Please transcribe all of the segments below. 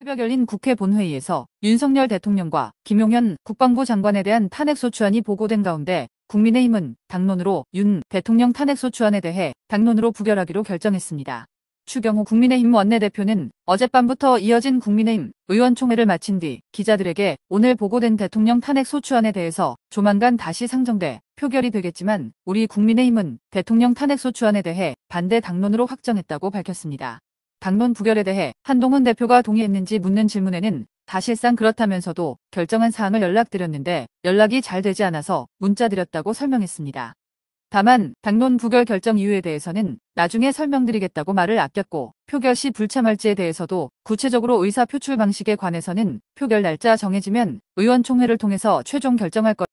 새벽 열린 국회 본회의에서 윤석열 대통령과 김용현 국방부 장관에 대한 탄핵소추안이 보고된 가운데 국민의힘은 당론으로 윤 대통령 탄핵소추안에 대해 당론으로 부결하기로 결정했습니다. 추경호 국민의힘 원내대표는 어젯밤부터 이어진 국민의힘 의원총회를 마친 뒤 기자들에게 오늘 보고된 대통령 탄핵소추안에 대해서 조만간 다시 상정돼 표결이 되겠지만 우리 국민의힘은 대통령 탄핵소추안에 대해 반대 당론으로 확정했다고 밝혔습니다. 당론 부결에 대해 한동훈 대표가 동의했는지 묻는 질문에는 사실상 그렇다면서도 결정한 사항을 연락드렸는데 연락이 잘 되지 않아서 문자 드렸다고 설명했습니다. 다만 당론 부결 결정 이유에 대해서는 나중에 설명드리겠다고 말을 아꼈고 표결 시 불참할지에 대해서도 구체적으로 의사 표출 방식에 관해서는 표결 날짜 정해지면 의원총회를 통해서 최종 결정할 것.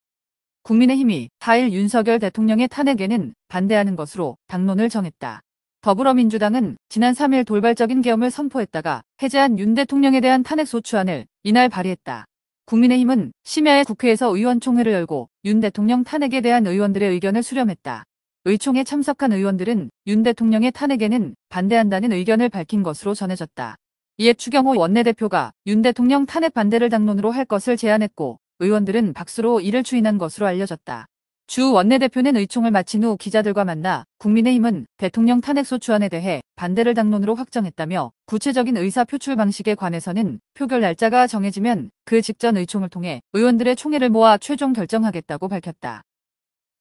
국민의힘이 4일 윤석열 대통령의 탄핵에는 반대하는 것으로 당론을 정했다. 더불어민주당은 지난 3일 돌발적인 계엄을 선포했다가 해제한 윤 대통령에 대한 탄핵소추안을 이날 발의했다. 국민의힘은 심야에 국회에서 의원총회를 열고 윤 대통령 탄핵에 대한 의원들의 의견을 수렴했다. 의총에 참석한 의원들은 윤 대통령의 탄핵에는 반대한다는 의견을 밝힌 것으로 전해졌다. 이에 추경호 원내대표가 윤 대통령 탄핵 반대를 당론으로 할 것을 제안했고 의원들은 박수로 이를 추인한 것으로 알려졌다. 주 원내대표는 의총을 마친 후 기자들과 만나 국민의힘은 대통령 탄핵소추안에 대해 반대를 당론으로 확정했다며 구체적인 의사 표출 방식에 관해서는 표결 날짜가 정해지면 그 직전 의총을 통해 의원들의 총회를 모아 최종 결정하겠다고 밝혔다.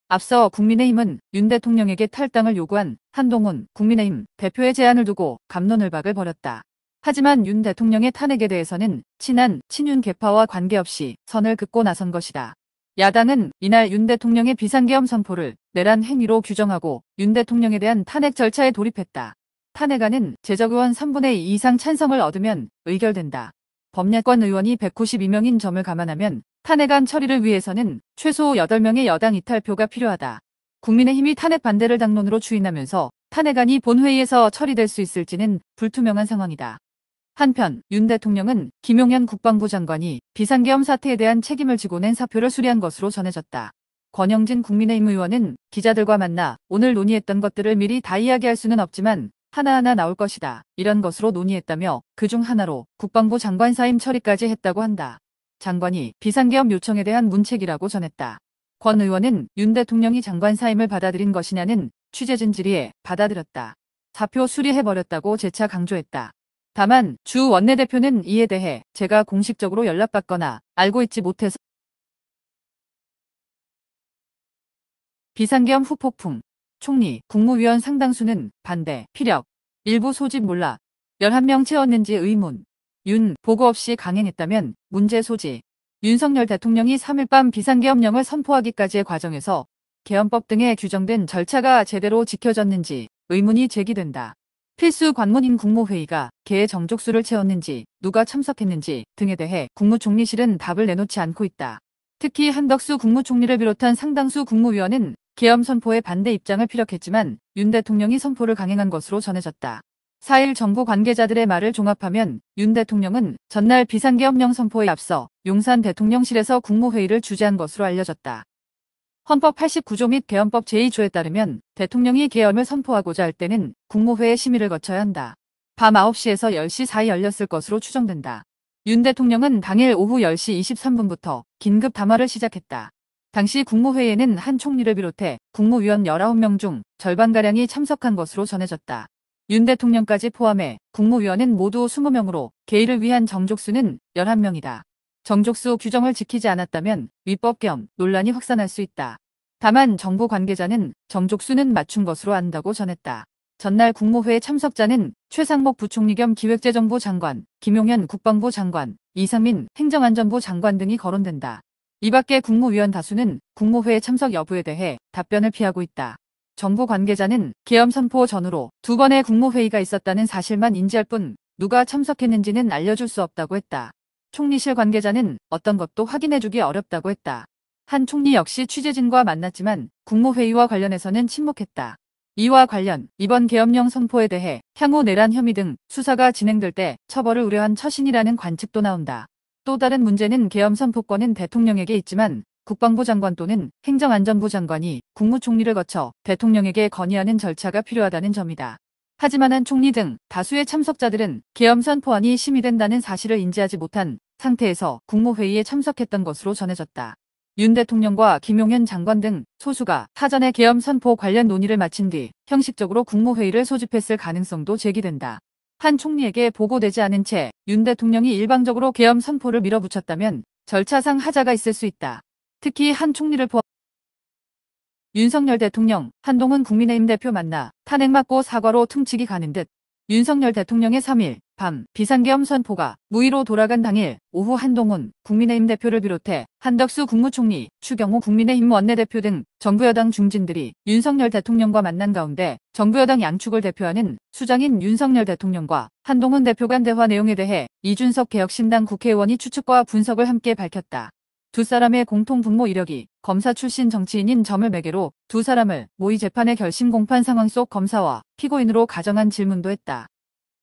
앞서 국민의힘은 윤 대통령에게 탈당을 요구한 한동훈 국민의힘 대표의 제안을 두고 갑론을박을 벌였다. 하지만 윤 대통령의 탄핵에 대해서는 친한 친윤 계파와 관계없이 선을 긋고 나선 것이다. 야당은 이날 윤 대통령의 비상계엄 선포를 내란 행위로 규정하고 윤 대통령에 대한 탄핵 절차에 돌입했다. 탄핵안은 제적의원 3분의 2 이상 찬성을 얻으면 의결된다. 범야권 의원이 192명인 점을 감안하면 탄핵안 처리를 위해서는 최소 8명의 여당 이탈표가 필요하다. 국민의힘이 탄핵 반대를 당론으로 추인하면서 탄핵안이 본회의에서 처리될 수 있을지는 불투명한 상황이다. 한편 윤 대통령은 김용현 국방부 장관이 비상계엄 사태에 대한 책임을 지고 낸 사표를 수리한 것으로 전해졌다. 권영진 국민의힘 의원은 기자들과 만나 오늘 논의했던 것들을 미리 다 이야기할 수는 없지만 하나하나 나올 것이다. 이런 것으로 논의했다며 그중 하나로 국방부 장관 사임 처리까지 했다고 한다. 장관이 비상계엄 요청에 대한 문책이라고 전했다. 권 의원은 윤 대통령이 장관 사임을 받아들인 것이냐는 취재진 질의에 받아들였다. 사표 수리해버렸다고 재차 강조했다. 다만 주 원내대표는 이에 대해 제가 공식적으로 연락받거나 알고 있지 못해서 비상계엄 후 폭풍, 총리, 국무위원 상당수는 반대, 피력, 일부 소집 몰락, 11명 채웠는지 의문, 윤 보고 없이 강행했다면 문제 소지. 윤석열 대통령이 3일 밤 비상계엄령을 선포하기까지의 과정에서 계엄법 등에 규정된 절차가 제대로 지켜졌는지 의문이 제기된다. 필수 관문인 국무회의가 개의 정족수를 채웠는지 누가 참석했는지 등에 대해 국무총리실은 답을 내놓지 않고 있다. 특히 한덕수 국무총리를 비롯한 상당수 국무위원은 계엄 선포에 반대 입장을 피력했지만 윤 대통령이 선포를 강행한 것으로 전해졌다. 4일 정부 관계자들의 말을 종합하면 윤 대통령은 전날 비상계엄령 선포에 앞서 용산 대통령실에서 국무회의를 주재한 것으로 알려졌다. 헌법 89조 및 계엄법 제2조에 따르면 대통령이 계엄을 선포하고자 할 때는 국무회의 심의를 거쳐야 한다. 밤 9시에서 10시 사이 열렸을 것으로 추정된다. 윤 대통령은 당일 오후 10시 23분부터 긴급 담화를 시작했다. 당시 국무회의에는 한 총리를 비롯해 국무위원 19명 중 절반가량이 참석한 것으로 전해졌다. 윤 대통령까지 포함해 국무위원은 모두 20명으로 개의를 위한 정족수는 11명이다. 정족수 규정을 지키지 않았다면 위법계엄 논란이 확산할 수 있다. 다만 정부 관계자는 정족수는 맞춘 것으로 안다고 전했다. 전날 국무회의 참석자는 최상목 부총리 겸 기획재정부 장관, 김용현 국방부 장관, 이상민 행정안전부 장관 등이 거론된다. 이 밖에 국무위원 다수는 국무회의 참석 여부에 대해 답변을 피하고 있다. 정부 관계자는 계엄 선포 전후로 2번의 국무회의가 있었다는 사실만 인지할 뿐 누가 참석했는지는 알려줄 수 없다고 했다. 총리실 관계자는 어떤 것도 확인해주기 어렵다고 했다. 한 총리 역시 취재진과 만났지만 국무회의와 관련해서는 침묵했다. 이와 관련 이번 계엄령 선포에 대해 향후 내란 혐의 등 수사가 진행될 때 처벌을 우려한 처신이라는 관측도 나온다. 또 다른 문제는 계엄 선포권은 대통령에게 있지만 국방부 장관 또는 행정안전부 장관이 국무총리를 거쳐 대통령에게 건의하는 절차가 필요하다는 점이다. 하지만 한 총리 등 다수의 참석자들은 계엄 선포안이 심의된다는 사실을 인지하지 못한 상태에서 국무회의에 참석했던 것으로 전해졌다. 윤 대통령과 김용현 장관 등 소수가 사전에 계엄 선포 관련 논의를 마친 뒤 형식적으로 국무회의를 소집했을 가능성도 제기된다. 한 총리에게 보고되지 않은 채 윤 대통령이 일방적으로 계엄 선포를 밀어붙였다면 절차상 하자가 있을 수 있다. 특히 한 총리를 포함 윤석열 대통령, 한동훈 국민의힘 대표 만나 탄핵 맞고 사과로 퉁치기 가는 듯. 윤석열 대통령의 3일 밤 비상계엄 선포가 무의로 돌아간 당일 오후 한동훈 국민의힘 대표를 비롯해 한덕수 국무총리, 추경호 국민의힘 원내대표 등 정부여당 중진들이 윤석열 대통령과 만난 가운데 정부여당 양축을 대표하는 수장인 윤석열 대통령과 한동훈 대표 간 대화 내용에 대해 이준석 개혁신당 국회의원이 추측과 분석을 함께 밝혔다. 두 사람의 공통 분모 이력이 검사 출신 정치인인 점을 매개로 두 사람을 모의 재판의 결심 공판 상황 속 검사와 피고인으로 가정한 질문도 했다.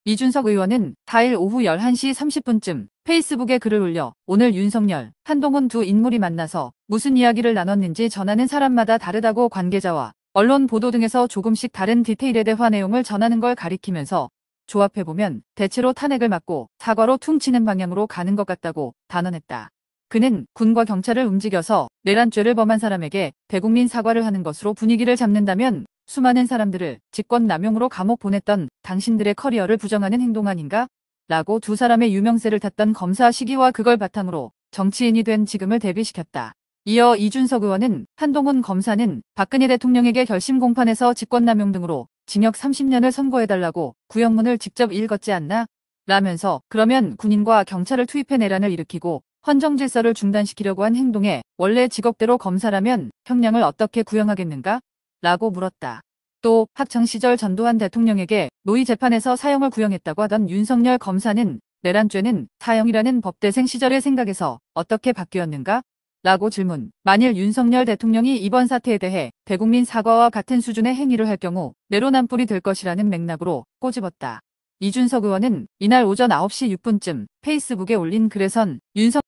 이준석 의원은 4일 오후 11시 30분쯤 페이스북에 글을 올려 오늘 윤석열, 한동훈 두 인물이 만나서 무슨 이야기를 나눴는지 전하는 사람마다 다르다고 관계자와 언론 보도 등에서 조금씩 다른 디테일의 대화 내용을 전하는 걸 가리키면서 조합해보면 대체로 탄핵을 맞고 사과로 퉁치는 방향으로 가는 것 같다고 단언했다. 그는 군과 경찰을 움직여서 내란죄를 범한 사람에게 대국민 사과를 하는 것으로 분위기를 잡는다면 수많은 사람들을 직권남용으로 감옥 보냈던 당신들의 커리어를 부정하는 행동 아닌가? 라고 두 사람의 유명세를 탔던 검사 시기와 그걸 바탕으로 정치인이 된 지금을 대비시켰다. 이어 이준석 의원은 한동훈 검사는 박근혜 대통령에게 결심 공판에서 직권남용 등으로 징역 30년을 선고해달라고 구형문을 직접 읽었지 않나? 라면서 그러면 군인과 경찰을 투입해 내란을 일으키고 헌정 질서를 중단시키려고 한 행동에 원래 직업대로 검사라면 형량을 어떻게 구형하겠는가? 라고 물었다. 또 학창시절 전두환 대통령에게 노이 재판에서 사형을 구형했다고 하던 윤석열 검사는 내란죄는 사형이라는 법대생 시절의 생각에서 어떻게 바뀌었는가? 라고 질문. 만일 윤석열 대통령이 이번 사태에 대해 대국민 사과와 같은 수준의 행위를 할 경우 내로남불이 될 것이라는 맥락으로 꼬집었다. 이준석 의원은 이날 오전 9시 6분쯤 페이스북에 올린 글에선 윤석